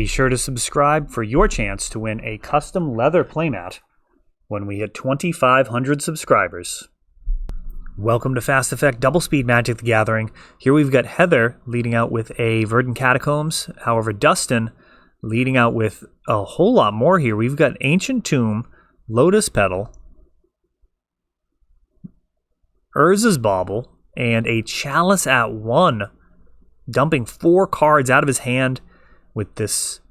Be sure to subscribe for your chance to win a custom leather playmat when we hit 2,500 subscribers. Welcome to Fast Effect Double Speed Magic the Gathering. Here we've got Heather leading out with a Verdant Catacombs. However, Dustin leading out with a whole lot more here. We've got Ancient Tomb, Lotus Petal, Urza's Bauble, and a Chalice at 1, dumping 4 cards out of his hand with this...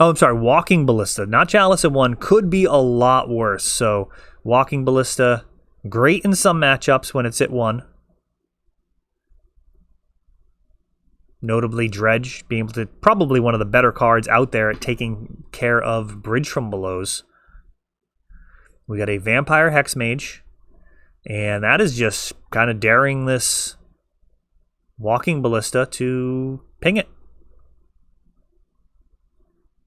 Oh, I'm sorry, Walking Ballista. Not Chalice at 1, could be a lot worse. So, Walking Ballista, great in some matchups when it's at 1. Notably, Dredge being able to, probably one of the better cards out there at taking care of Bridge from Below's. We got a Vampire Hexmage, and that is just kind of daring this Walking Ballista to ping it.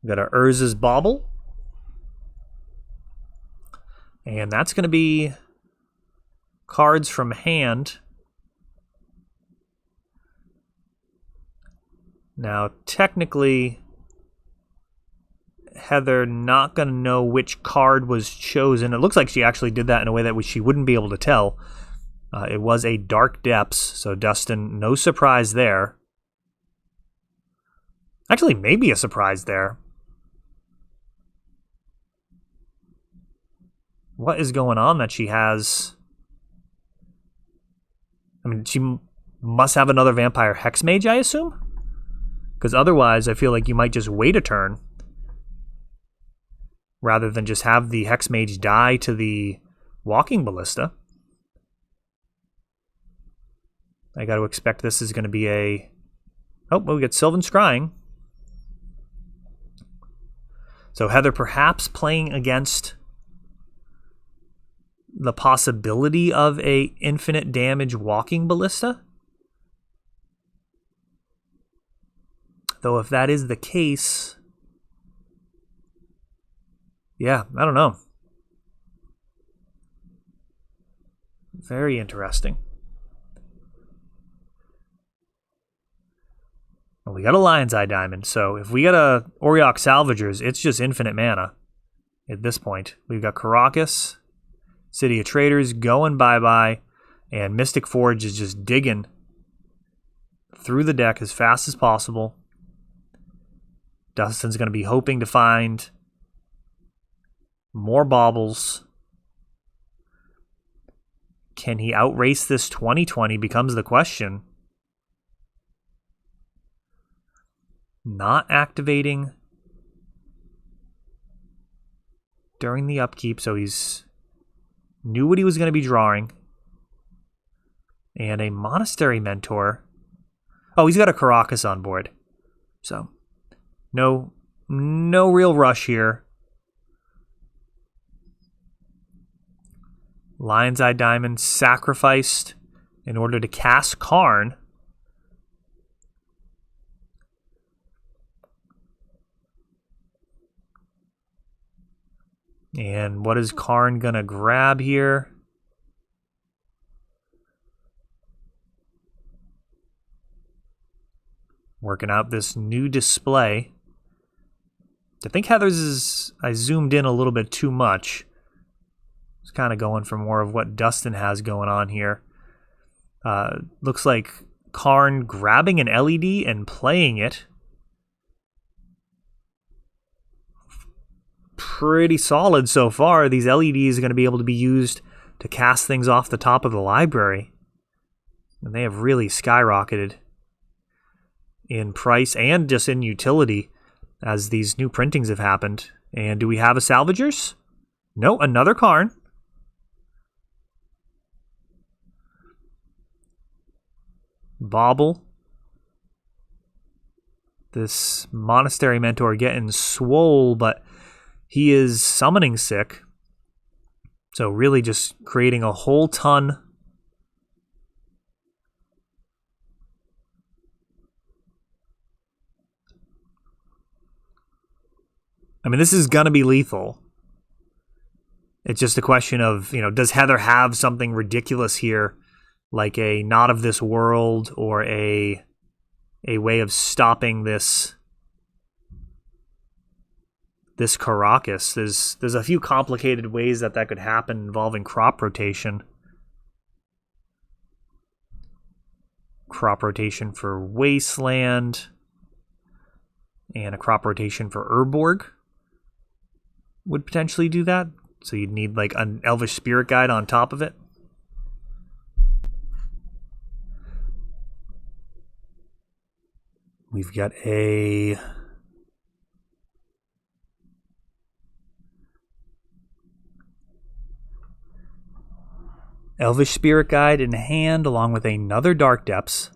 We got our Urza's Bauble, and that's going to be cards from hand. Now, technically, Heather not going to know which card was chosen. It looks like she actually did that in a way that she wouldn't be able to tell. It was a Dark Depths, so Dustin, no surprise there. Actually, maybe a surprise there. What is going on that she has? I mean, she must have another Vampire Hexmage, I assume? Because otherwise, I feel like you might just wait a turn rather than just have the Hexmage die to the Walking Ballista. I got to expect this is going to be a... Oh, well, we got Sylvan Scrying. So Heather perhaps playing against the possibility of a infinite damage Walking Ballista. Though if that is the case, yeah, I don't know. Very interesting. Well, we got a Lion's Eye Diamond, so if we got a Auriok Salvagers, it's just infinite mana at this point. We've got Karakas, City of Traders going bye-bye, and Mystic Forge is just digging through the deck as fast as possible. Dustin's going to be hoping to find more baubles. Can he outrace this 2020 becomes the question. Not activating during the upkeep, so he's knew what he was going to be drawing. And a Monastery Mentor. Oh, he's got a Karakas on board. So, no real rush here. Lion's Eye Diamond sacrificed in order to cast Karn. And what is Karn gonna grab here? Working out this new display. I think Heather's is... I zoomed in a little bit too much. It's kind of going for more of what Dustin has going on here. Looks like Karn grabbing an LED and playing it. Pretty solid so far. These LEDs are going to be able to be used to cast things off the top of the library. And they have really skyrocketed in price and just in utility as these new printings have happened. And do we have a Salvagers? No, another Karn. Bauble. This Monastery Mentor getting swole, but he is summoning sick. So really just creating a whole ton. I mean, this is going to be lethal. It's just a question of, does Heather have something ridiculous here, like a Not of This World or a way of stopping this this Caracas. There's a few complicated ways that could happen involving crop rotation. Crop rotation for Wasteland, and a crop rotation for Urborg would potentially do that. So you'd need like an Elvish Spirit Guide on top of it. We've got a Elvish Spirit Guide in hand, along with another Dark Depths.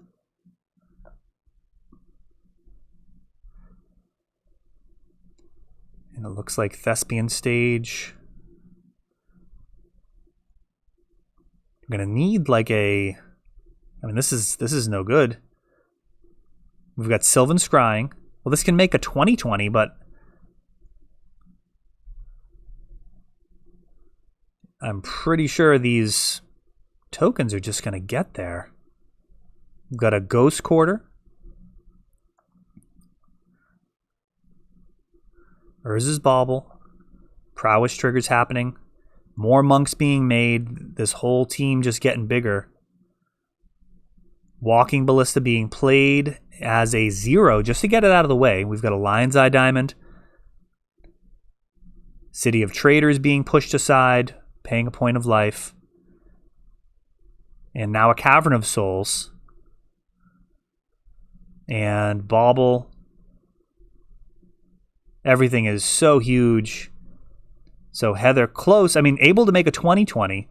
And it looks like Thespian Stage. I'm gonna need like a. I mean, this is no good. We've got Sylvan Scrying. Well, this can make a 20/20, but I'm pretty sure these tokens are just going to get there. We've got a Ghost Quarter. Urza's Bauble. Prowess triggers happening. More monks being made. This whole team just getting bigger. Walking Ballista being played as a 0 just to get it out of the way. We've got a Lion's Eye Diamond. City of Traders being pushed aside, paying a point of life. And now a Cavern of Souls. And Bauble. Everything is so huge. So Heather close. I mean, able to make a 20/20.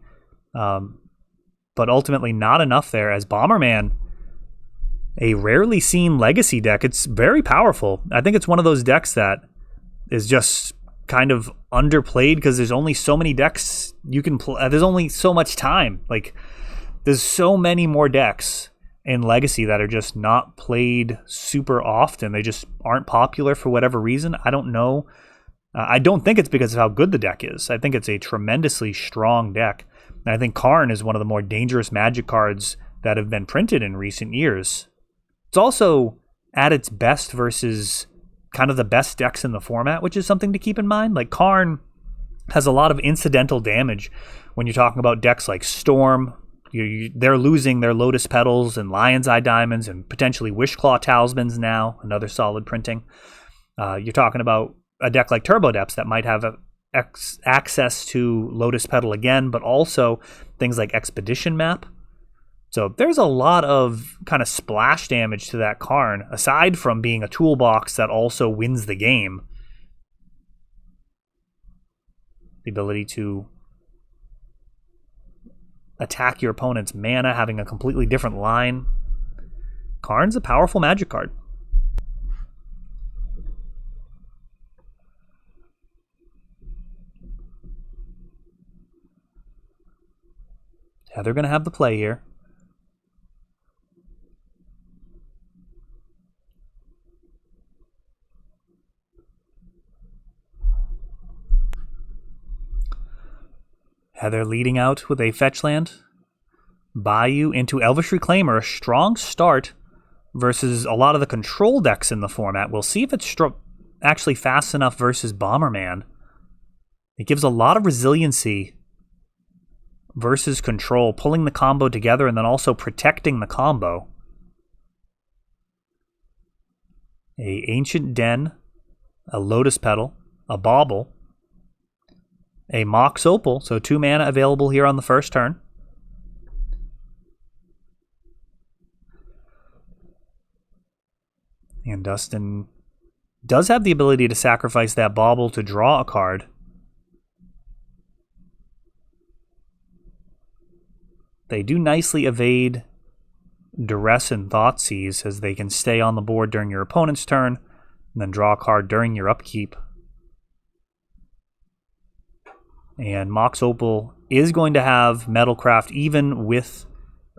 But ultimately not enough there, as Bomberman, a rarely seen legacy deck. It's very powerful. I think it's one of those decks that is just kind of underplayed because there's only so many decks you can play. There's only so much time. Like, there's so many more decks in Legacy that are just not played super often. They just aren't popular for whatever reason. I don't know. I don't think it's because of how good the deck is. I think it's a tremendously strong deck. And I think Karn is one of the more dangerous Magic cards that have been printed in recent years. It's also at its best versus kind of the best decks in the format, which is something to keep in mind. Like, Karn has a lot of incidental damage when you're talking about decks like Storm. They're losing their Lotus Petals and Lion's Eye Diamonds and potentially Wishclaw Talismans now, another solid printing. You're talking about a deck like Turbo Depths that might have access to Lotus Petal again, but also things like Expedition Map. So there's a lot of kind of splash damage to that Karn, aside from being a toolbox that also wins the game. The ability to attack your opponent's mana, having a completely different line. Karn's a powerful Magic card. Yeah, they're going to have the play here. Heather leading out with a fetch land. Bayou into Elvish Reclaimer. A strong start versus a lot of the control decks in the format. We'll see if it's actually fast enough versus Bomberman. It gives a lot of resiliency versus control, pulling the combo together and then also protecting the combo. A Ancient Den, a Lotus Petal, a Bauble, a Mox Opal, so 2 mana available here on the first turn. And Dustin does have the ability to sacrifice that Bauble to draw a card. They do nicely evade Duress and Thoughtseize, as they can stay on the board during your opponent's turn and then draw a card during your upkeep. And Mox Opal is going to have Metalcraft even with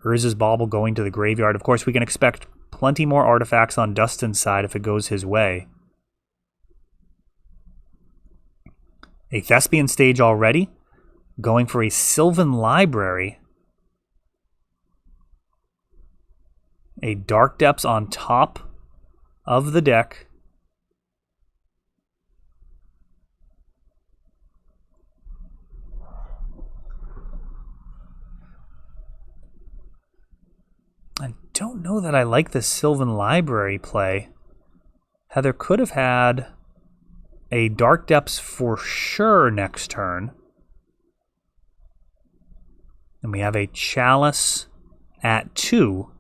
Urza's Bauble going to the graveyard. Of course, we can expect plenty more artifacts on Dustin's side if it goes his way. A Thespian Stage already, going for a Sylvan Library. A Dark Depths on top of the deck. don't know that I like the Sylvan Library play. Heather could have had a Dark Depths for sure next turn. And we have a Chalice at 2.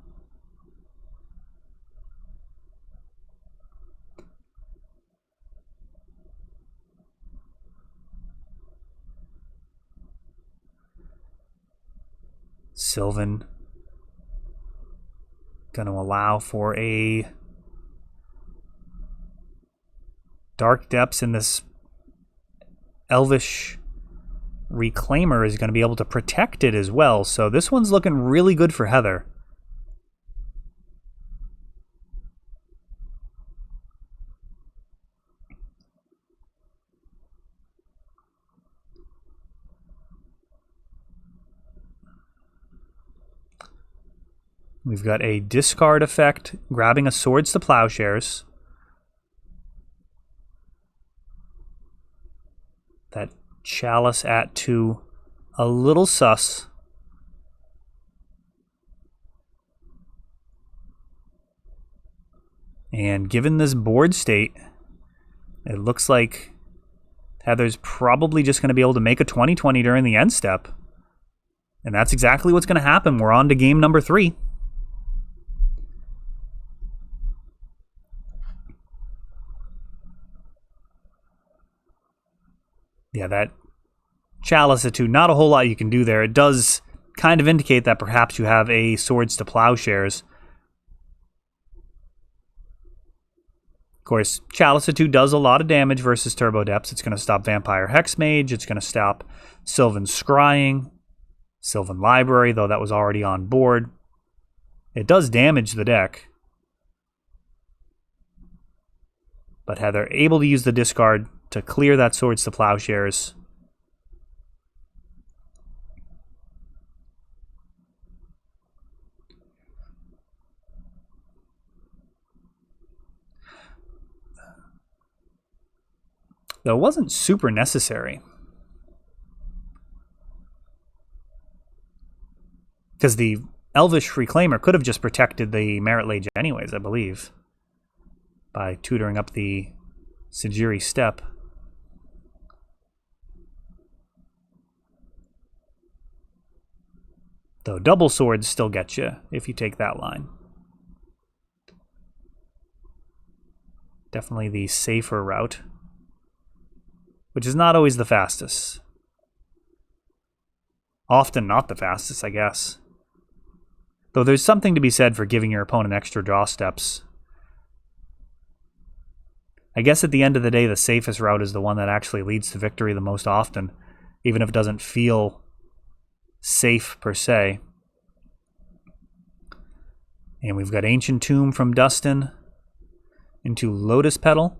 Sylvan going to allow for a Dark Depths, and this Elvish Reclaimer is going to be able to protect it as well. So this one's looking really good for Heather. We've got a discard effect, grabbing a Swords to Plowshares. That Chalice at 2, a little sus. And given this board state, it looks like Heather's probably just going to be able to make a 20/20 during the end step. And that's exactly what's going to happen. We're on to game number 3. Yeah, that Chalice at 2, not a whole lot you can do there. It does kind of indicate that perhaps you have a Swords to Plowshares. Of course, Chalice at 2 does a lot of damage versus Turbo Depths. It's going to stop Vampire Hexmage. It's going to stop Sylvan Scrying, Sylvan Library, though that was already on board. It does damage the deck. But Heather able to use the discard to clear that Swords to Plowshares. Though it wasn't super necessary. Because the Elvish Reclaimer could have just protected the Merit Lage anyways, I believe, by tutoring up the Sejiri Step. Though double swords still get you if you take that line. Definitely the safer route, which is not always the fastest. Often not the fastest, I guess. Though there's something to be said for giving your opponent extra draw steps. I guess at the end of the day, the safest route is the one that actually leads to victory the most often, even if it doesn't feel safe per se. And we've got Ancient Tomb from Dustin into Lotus Petal.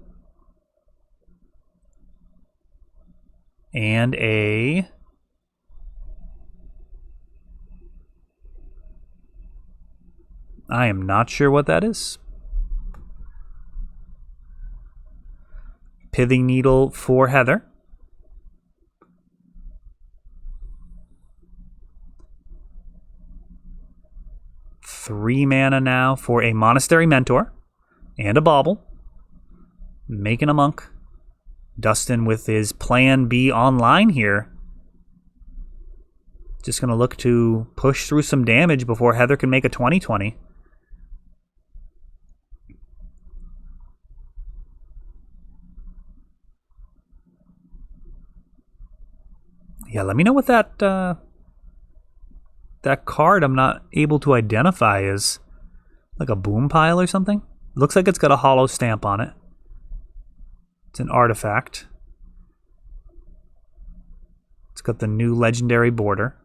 And a I am not sure what that is. Pithing Needle for Heather. Three mana now for a Monastery Mentor and a Bauble. Making a monk. Dustin with his plan B online here. Just going to look to push through some damage before Heather can make a 20/20. Yeah, let me know what that card I'm not able to identify is. Like a boom pile or something? Looks like it's got a hollow stamp on it. It's an artifact. It's got the new legendary border.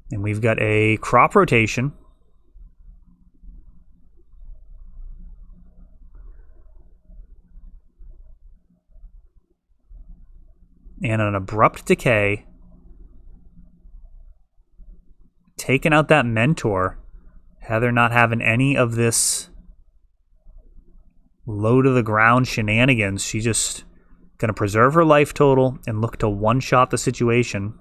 And we've got a crop rotation. And an abrupt decay. Taking out that mentor. Heather not having any of this low to the ground shenanigans. She just gonna preserve her life total and look to one-shot the situation.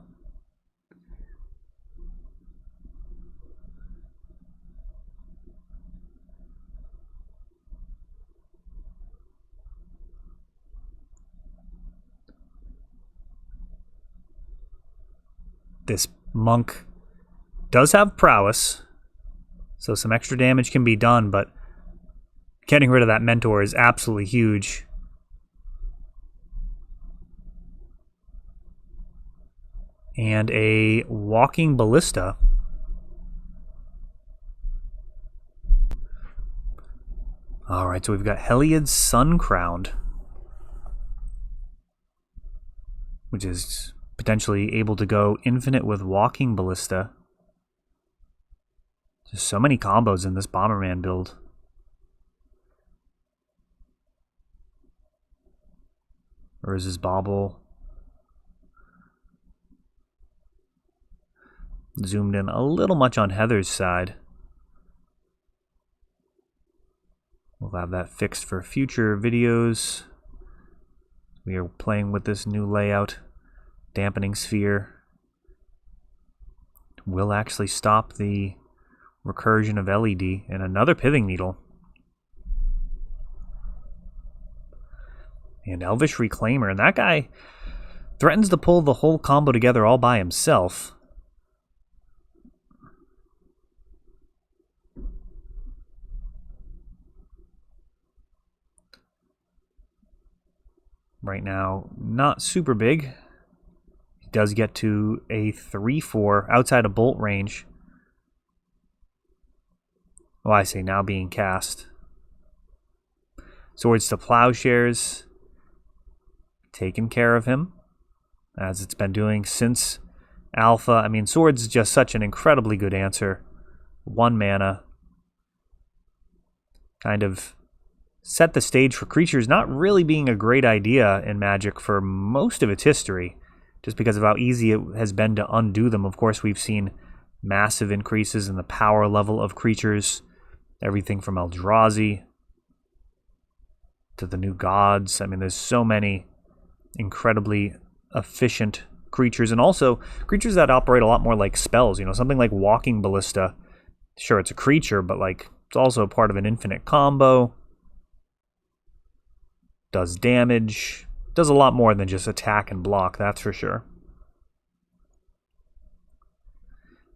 this monk does have prowess, so some extra damage can be done, but getting rid of that mentor is absolutely huge. And a walking ballista. Alright, so we've got Heliod's Sun Crowned, which is potentially able to go infinite with walking ballista. Just so many combos in this Bomberman build. Or is his bauble zoomed in a little much on Heather's side? We'll have that fixed for future videos. We are playing with this new layout. Dampening sphere will actually stop the recursion of LED. And another pithing needle. And Elvish Reclaimer. And that guy threatens to pull the whole combo together all by himself. Right now, not super big. He does get to a 3-4 outside of bolt range. Well, I say now being cast. Swords to Plowshares. Taken care of him, as it's been doing since Alpha. I mean, Swords is just such an incredibly good answer. 1 mana. Kind of set the stage for creatures not really being a great idea in Magic for most of its history, just because of how easy it has been to undo them. Of course, we've seen massive increases in the power level of creatures, everything from Eldrazi to the new gods. I mean, there's so many incredibly efficient creatures, and also creatures that operate a lot more like spells. You know, something like Walking Ballista. Sure, it's a creature, but like it's also part of an infinite combo. Does damage. Does a lot more than just attack and block, that's for sure.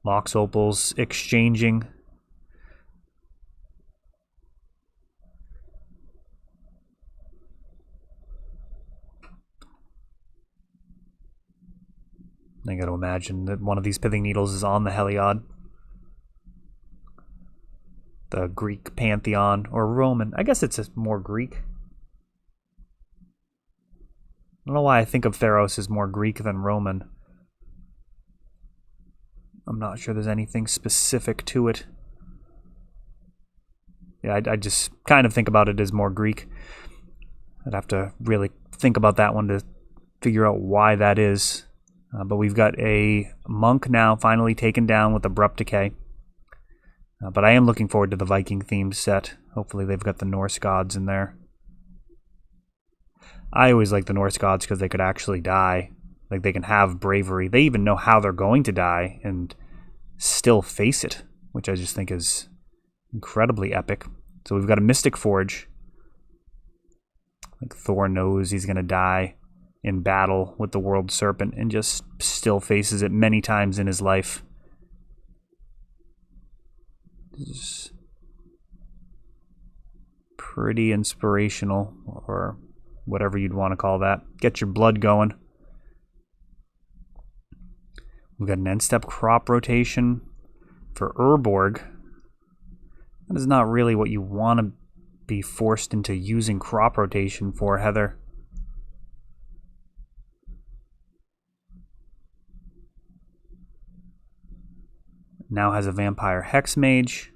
Mox Opals exchanging. I got to imagine that one of these pithing needles is on the Heliod. The Greek pantheon, or Roman. I guess it's more Greek. I don't know why I think of Theros as more Greek than Roman. I'm not sure there's anything specific to it. Yeah, I just kind of think about it as more Greek. I'd have to really think about that one to figure out why that is. But we've got a monk now finally taken down with Abrupt Decay. But I am looking forward to the Viking-themed set. Hopefully they've got the Norse gods in there. I always like the Norse gods because they could actually die. Like, they can have bravery. They even know how they're going to die and still face it, which I just think is incredibly epic. So we've got a Mystic Forge. Like, Thor knows he's going to die in battle with the World Serpent and just still faces it many times in his life. Just pretty inspirational, or whatever you'd want to call that. Get your blood going. We've got an end-step crop rotation for Urborg. That is not really what you want to be forced into using crop rotation for, Heather. Now has a Vampire Hex Mage.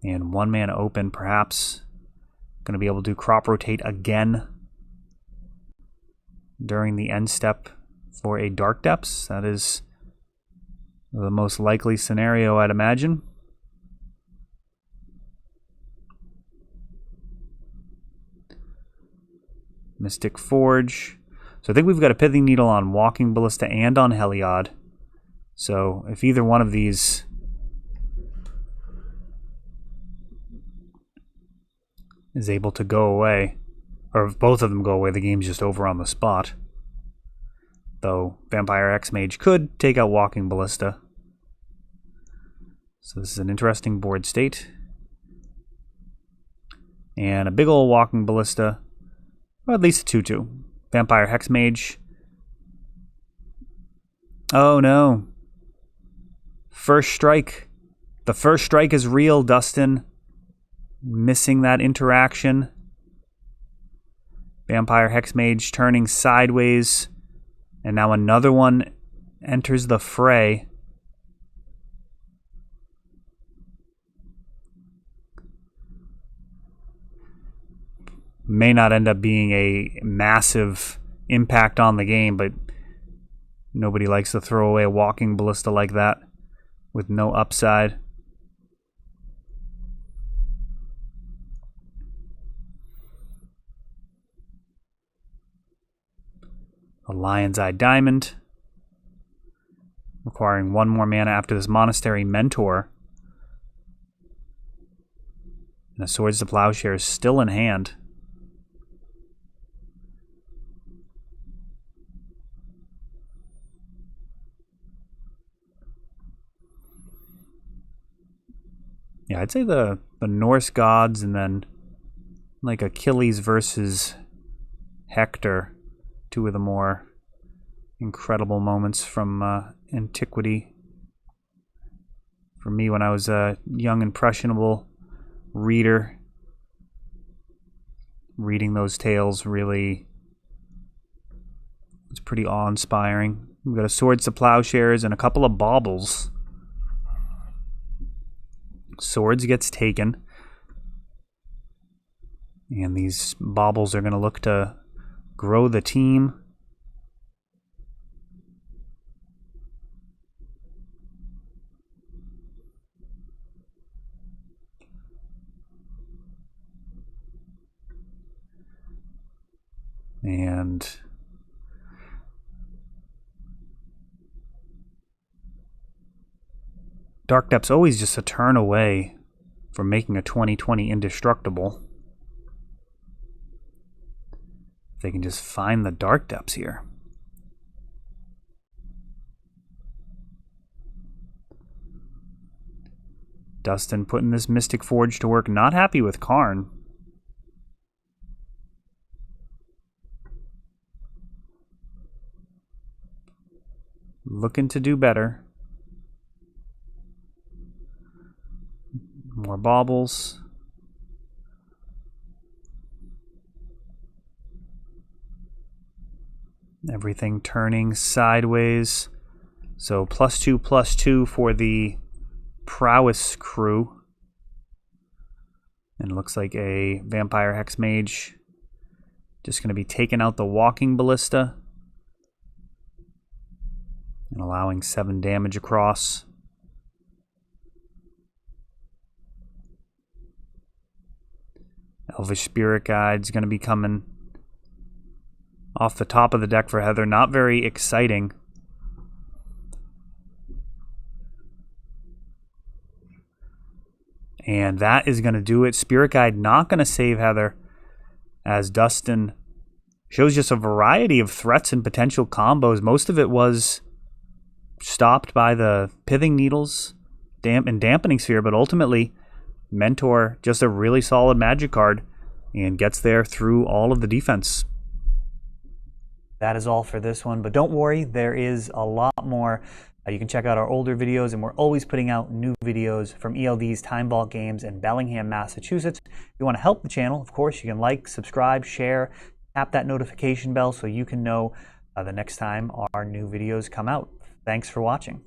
And 1 mana open, perhaps. Going to be able to crop rotate again during the end step for a Dark Depths. That is the most likely scenario, I'd imagine. Mystic Forge. So I think we've got a Pithing Needle on Walking Ballista and on Heliod. So if either one of these is able to go away, or if both of them go away, the game's just over on the spot. though Vampire X-Mage could take out Walking Ballista. So this is an interesting board state. And a big ol' Walking Ballista, or at least a 2/2. Vampire Hexmage. Oh no. First strike. The first strike is real, Dustin. Missing that interaction. Vampire Hexmage turning sideways. And now another one enters the fray. May not end up being a massive impact on the game, but nobody likes to throw away a Walking Ballista like that with no upside. A Lion's Eye Diamond, requiring 1 more mana after this Monastery Mentor. And a Swords to Plowshare is still in hand. Yeah, I'd say the Norse gods, and then like Achilles versus Hector, 2 of the more incredible moments from antiquity. For me, when I was a young, impressionable reader, reading those tales really was pretty awe-inspiring. We've got a Swords to Plowshares and a couple of baubles. Swords gets taken, and these baubles are going to look to grow the team. And Dark Depth's always just a turn away from making a 2020 indestructible. If they can just find the Dark Depths here. Dustin putting this Mystic Forge to work, not happy with Karn. Looking to do better. More baubles. Everything turning sideways. So +2/+2 for the Prowess crew. And it looks like a Vampire Hexmage just going to be taking out the Walking Ballista and allowing 7 damage across. Elvish Spirit Guide's going to be coming off the top of the deck for Heather. Not very exciting. And that is going to do it. Spirit Guide not going to save Heather, as Dustin shows just a variety of threats and potential combos. Most of it was stopped by the Pithing Needles and Dampening Sphere, but ultimately Mentor, just a really solid magic card, and gets there through all of the defense. That is all for this one, but don't worry, there is a lot more. You can check out our older videos, and we're always putting out new videos from ELD's Time Vault Games in Bellingham, Massachusetts. If you want to help the channel, of course, you can like, subscribe, share, tap that notification bell so you can know the next time our new videos come out. Thanks for watching.